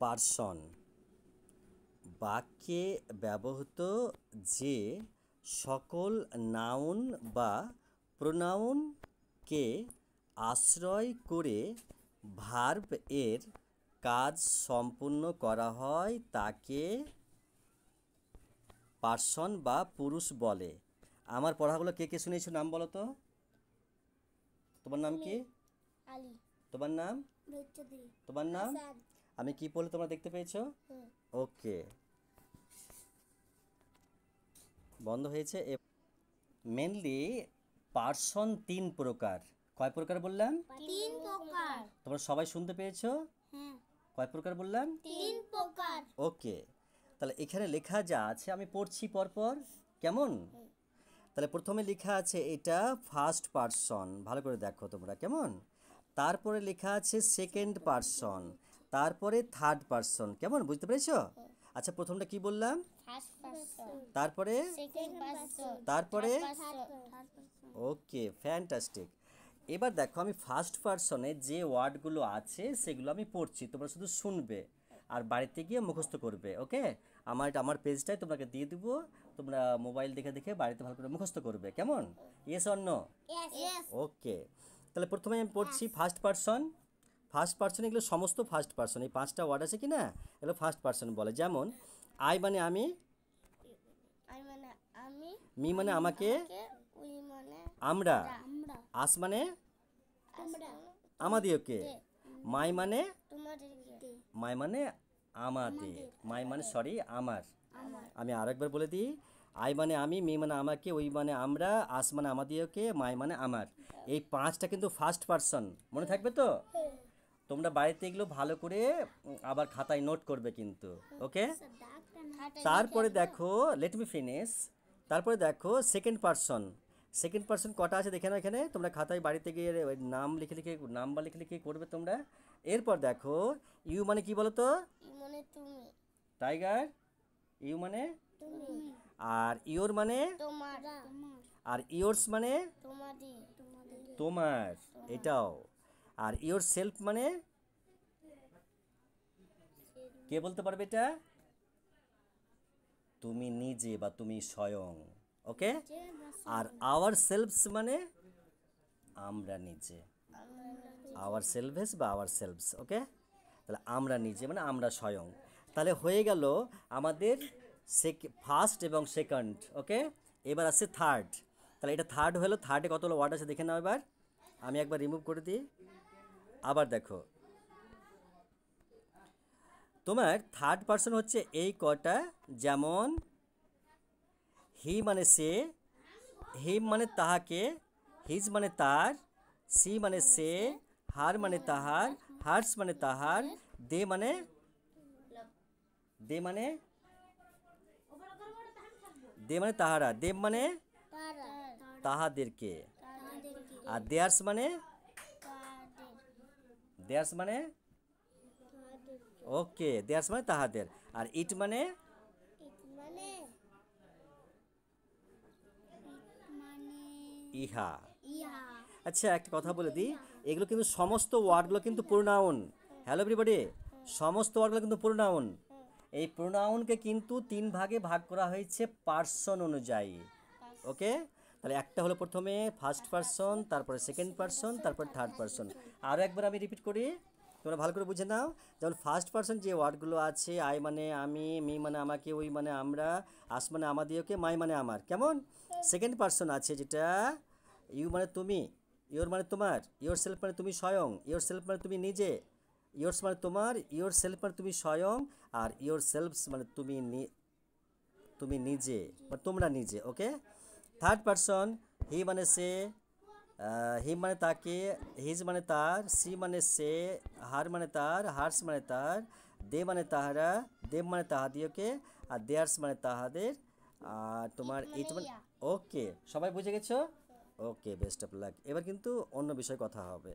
Person বাক্যে ব্যবহৃত যে সকল নাউন বা প্রোনাউনকে আশ্রয় করে ভার্ব এর কাজ সম্পূর্ণ করা হয় তাকে পার্সন বা পুরুষ বলে। আমার পড়াগুলো কে কে শুনেছো নাম বলো তো। তোমার নাম কি? আলী। তোমার নাম? তোমার নাম? আমি কি বলে তোমরা দেখতে পেয়েছো? ওকে, বন্ধ হয়েছে। মেনলি পার্সন তিন প্রকার। কয় প্রকার বললাম? তিন প্রকার। তোমরা সবাই শুনতে পেয়েছো? হ্যাঁ। কয় প্রকার বললাম? তিন প্রকার। ওকে, তাহলে এখানে লেখা যা আছে আমি পড়ছি পরপর, কেমন? তাহলে প্রথমে লেখা আছে এটা ফার্স্ট পার্সন, ভালো করে দেখো তোমরা, কেমন? তারপরে লেখা আছে সেকেন্ড পার্সন, তারপরে থার্ড পার্সন, কেমন বুঝতে পেরেছো? আচ্ছা, প্রথমটা কি বললাম? ফার্স্ট পারসন, তারপরে সেকেন্ড পারসন, তারপরে থার্ড পারসন। ওকে, ফ্যান্টাস্টিক। এবার দেখো আমি ফার্স্ট পার্সনে যে ওয়ার্ডগুলো আছে সেগুলো আমি পড়ছি, তোমরা শুধু শুনবে আর বাড়িতে গিয়ে মুখস্থ করবে। ওকে, আমার পেজটাই তোমাকে দিয়ে দিব, তোমরা মোবাইল দেখে দেখে বাড়িতে ভালো করে মুখস্থ করবে, কেমন? Yes or no? Yes. Okay, তাহলে প্রথমে আমি পড়ছি ফার্স্ট পার্সন। ফার্স্ট পার্সন এগুলো সমস্ত ফার্স্ট পার্সন, এই পাঁচটা ওয়ার্ড আছে কি না, এগুলো ফার্স্ট পার্সন বলে। যেমন আই মানে আমি, আই মানে আমি, মি মানে আমাকে, উই মানে আমরা, আমরা, আস মানে আমরা, আমাদেরকে, মাই মানে তোমাদেরকে, মাই মানে আমাদের, মাই মানে সরি আমার। আমার। আমি আরেকবার বলে দিই, আই মানে আমি, মি মানে আমাকে, উই মানে আমরা, আস মানে আমাদেরকে, মাই মানে আমার। এই পাঁচটা কিন্তু ফার্স্ট পার্সন, মনে থাকবে তো? তোমরা বাড়িতে এগুলো ভালো করে আবার খাতায় নোট করবে কিন্তু। ওকে, তারপরে দেখো, লেট মি ফিনিশ। তারপরে দেখো সেকেন্ড পার্সন। সেকেন্ড পার্সন কটা আছে দেখে নাও এখানে, তোমরা খাতায় বাড়িতে গিয়ে ওই নাম লিখে লিখে, নাম্বার লিখে লিখে করবে তোমরা। এরপর দেখো ইউ মানে কি বলো তো? ই মানে তুমি, টাইগার, ইউ মানে, তুমি, আর ইওর মানে, তোমার, আর ইয়োর্স মানে তোমাদের, তোমার, এটাও। আর ইয়োর সেলফ মানে, কে বলতে পারবে এটা? তুমি নিজে বা তুমি স্বয়ং। ওকে, আর আওয়ার সেলফস মানে আমরা নিজে, আওয়ার সেলভেস বা আওয়ার সেলভস। ওকে, তাহলে আমরা নিজে মানে আমরা স্বয়ং। তাহলে হয়ে গেল আমাদের ফার্স্ট এবং সেকেন্ড। ওকে, এবার আছে থার্ড। তাহলে এটা থার্ড হলো, থার্ডে কতগুলো ওয়ার্ড আছে দেখে নাও। এবার আমি একবার রিমুভ করে দিই, আবার দেখো। তোমার থার্ড পার্সন হচ্ছে এই কটা, যেমন হি মানে সে, হিম মানে তাহাকে, হিজ মানে তার, সি মানে সে, হার মানে তাহার, হার্স মানে তাহার, দে মানে, দে মানে, দে মানে তাহারা, দেব মানে তারা, তাহাদেরকে, তাদেরকে, আর দেয়ার্স মানে, তাদের, দেয়ার্স মানে তাদেরকে, ওকে, দেয়ার্স মানে তাহাদের, আর ইট মানে মানে, মানে ইহা। ইহা। আচ্ছা, একটা কথা বলে দিই, এগুলো কিন্তু সমস্ত ওয়ার্ডগুলো কিন্তু প্রোনাউন। হ্যালো এভরিবডি, সমস্ত ওয়ার্ডগুলো কিন্তু প্রোনাউন। এই প্রোনাউনকে কিন্তু তিন ভাগে ভাগ করা হয়েছে পার্সন অনুযায়ী। ওকে, তাহলে একটা হলো প্রথমে ফার্স্ট পার্সন, তারপরে সেকেন্ড পার্সন, তারপরে থার্ড পার্সন। আরও একবার আমি রিপিট করি, তোমরা ভালো করে বুঝে নাও। যেমন ফার্স্ট পার্সন যে ওয়ার্ডগুলো আছে, আই মানে আমি, মি মানে আমাকে, উই মানে আমরা, আস মানে আমাদেরকে, মাই মানে আমার, কেমন? সেকেন্ড পার্সন আছে যেটা ইউ মানে তুমি, ইওর মানে তোমার, ইওর সেলফ মানে তুমি স্বয়ং, ইওর সেলফ মানে তুমি নিজে, ইয়োর্স মানে তোমার, ইওর সেলফ মানে তুমি স্বয়ং, আর ইওর সেলফস মানে তুমি নিজে বা তোমরা নিজে। ওকে, থার্ড পার্সন হি মানে সে, হিম মানে তাকে, হিজ মানে তার, সি মানে সে, হার মানে তার, হার্স মানে তার, দে মানে তাহারা, দেব মানে তাহাদিওকে, আর দেয়ার্স মানে তাহাদের, আর তোমার ইট মানে। ওকে, সবাই বুঝে গেছো? ওকে, বেস্ট অফ লাক। এবার কিন্তু অন্য বিষয়ে কথা হবে।